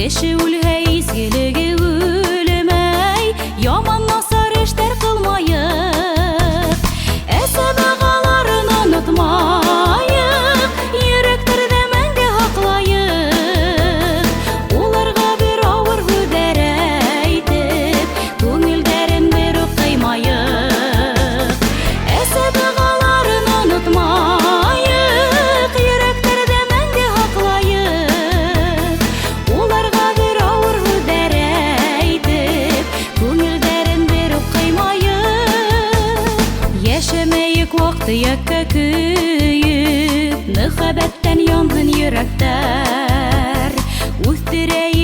Кеше үлһә изгелеге үлмәй, яман насар эштәр кылмайык, әсәбәгаларын онытмайык, йөрәктәрдә мәңге һаклайык. Уларга бер авыр һүзләр әйтеп, күңелдәрен бер үк кыймайык, әсәбәгаларын онытмайык, йөрәктәрдә мәңге һаклайык. Уларга бер авыр һүзләр әйтеп, күңелдәрен бер үк кыймайык. Яшәмәйек вак-төяккә көеп, мөхәббәттән янһын йөрәктәр. Үстерәйек